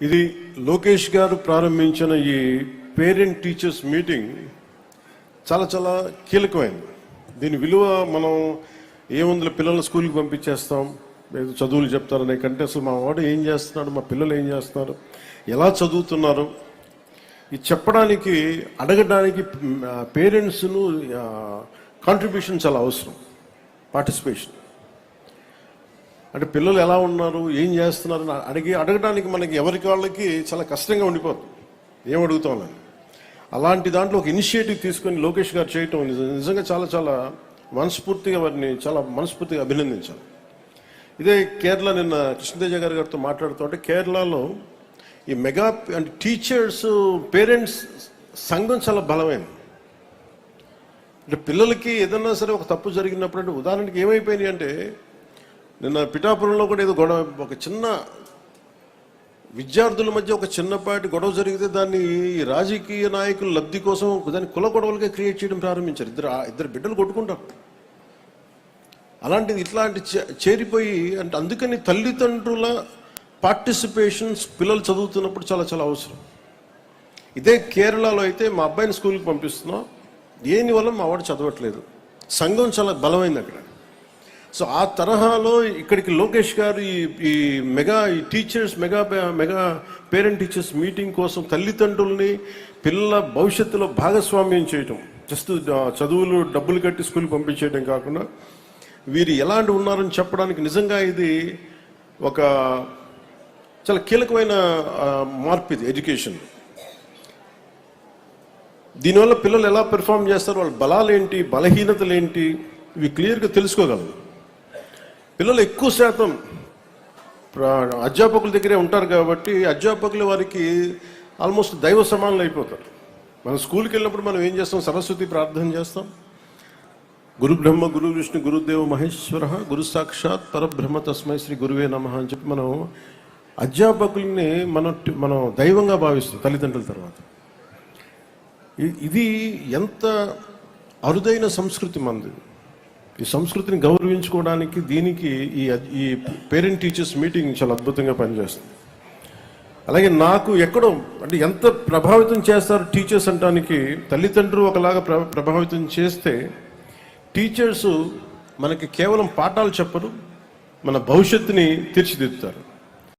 ఇది లోకేష్ గారు ప్రారంభించిన ఈ పేరెంట్ టీచర్స్ మీటింగ్ చాలా చాలా కీలకమైంది. దీని విలువ మనం ఏముంది, పిల్లలు స్కూల్కి పంపించేస్తాం, ఏదో చదువులు చెప్తారనే కంటే అసలు మా వాడు ఏం చేస్తున్నాడు, మా పిల్లలు ఏం చేస్తున్నారు, ఎలా చదువుతున్నారు, ఇది చెప్పడానికి అడగడానికి పేరెంట్స్ను కాంట్రిబ్యూషన్ చాలా అవసరం. పార్టిసిపేషన్ అంటే పిల్లలు ఎలా ఉన్నారు, ఏం చేస్తున్నారు అడగడానికి మనకి ఎవరికి వాళ్ళకి చాలా కష్టంగా ఉండిపోతుంది, ఏం అడుగుతామని. అలాంటి దాంట్లో ఒక ఇనిషియేటివ్ తీసుకొని లోకేష్ గారు చేయటం నిజంగా చాలా చాలా మనస్ఫూర్తిగా వారిని చాలా మనస్ఫూర్తిగా అభినందించాలి. ఇదే కేరళ నిన్న కృష్ణతేజ గారితో మాట్లాడుతుంటే కేరళలో ఈ మెగా అంటే టీచర్స్ పేరెంట్స్ సంఘం చాలా బలమైంది. అంటే పిల్లలకి ఏదన్నా సరే ఒక తప్పు జరిగినప్పుడు, అంటే ఉదాహరణకి ఏమైపోయినాయి అంటే నిన్న పిఠాపురంలో కూడా ఏదో గొడవ, ఒక చిన్న విద్యార్థుల మధ్య ఒక చిన్నపాటి గొడవ జరిగితే దాన్ని రాజకీయ నాయకుల లబ్ధి కోసం దాన్ని కుల గొడవలుగా క్రియేట్ చేయడం ప్రారంభించారు. ఇద్దరు బిడ్డలు కొట్టుకుంటారు. అలాంటిది ఇట్లాంటి చేరిపోయి అంటే అందుకని తల్లిదండ్రుల పార్టిసిపేషన్స్ పిల్లలు చదువుతున్నప్పుడు చాలా చాలా అవసరం. ఇదే కేరళలో అయితే మా అబ్బాయిని స్కూల్కి పంపిస్తున్నాం, దేనివల్ల మా వాడు చదవట్లేదు, సంఘం చాలా బలమైంది అక్కడ. సో ఆ తరహాలో ఇక్కడికి లోకేష్ గారు ఈ teachers mega parent teachers meeting కోసం తల్లిదండ్రుల్ని పిల్లల భవిష్యత్తులో భాగస్వామ్యం చేయటం, జస్ట్ చదువులు డబ్బులు కట్టి స్కూల్కి పంపించేయడం కాకుండా వీరు ఎలాంటి ఉన్నారని చెప్పడానికి నిజంగా ఇది ఒక చాలా కీలకమైన మార్పు. ఇది ఎడ్యుకేషన్. దీనివల్ల పిల్లలు ఎలా పెర్ఫామ్ చేస్తారు, వాళ్ళ బలాలు ఏంటి, బలహీనతలు ఏంటి, ఇవి క్లియర్గా తెలుసుకోగలరు. పిల్లలు ఎక్కువ శాతం అధ్యాపకుల దగ్గరే ఉంటారు కాబట్టి అధ్యాపకులు వారికి ఆల్మోస్ట్ దైవ సమానులు అయిపోతారు. మనం స్కూల్కి వెళ్ళినప్పుడు మనం ఏం చేస్తాం, సరస్వతి ప్రార్థన చేస్తాం, గురు బ్రహ్మ గురు విష్ణు గురుదేవ మహేశ్వర గురు సాక్షాత్ పరబ్రహ్మ తస్మై శ్రీ గురువే నమః అని చెప్పి మనం అధ్యాపకుల్ని మనం దైవంగా భావిస్తాం తల్లిదండ్రుల తర్వాత. ఇది ఎంత అరుదైన సంస్కృతి మనది. ఈ సంస్కృతిని గౌరవించుకోవడానికి దీనికి ఈ పేరెంట్ టీచర్స్ మీటింగ్ చాలా అద్భుతంగా పనిచేస్తుంది. అలాగే నాకు ఎక్కడో అంటే ఎంత ప్రభావితం చేస్తారు టీచర్స్ అంటానికి, తల్లిదండ్రులు ఒకలాగా ప్రభావితం చేస్తే టీచర్స్ మనకి కేవలం పాఠాలు చెప్పరు, మన భవిష్యత్తుని తీర్చిదిద్దుతారు.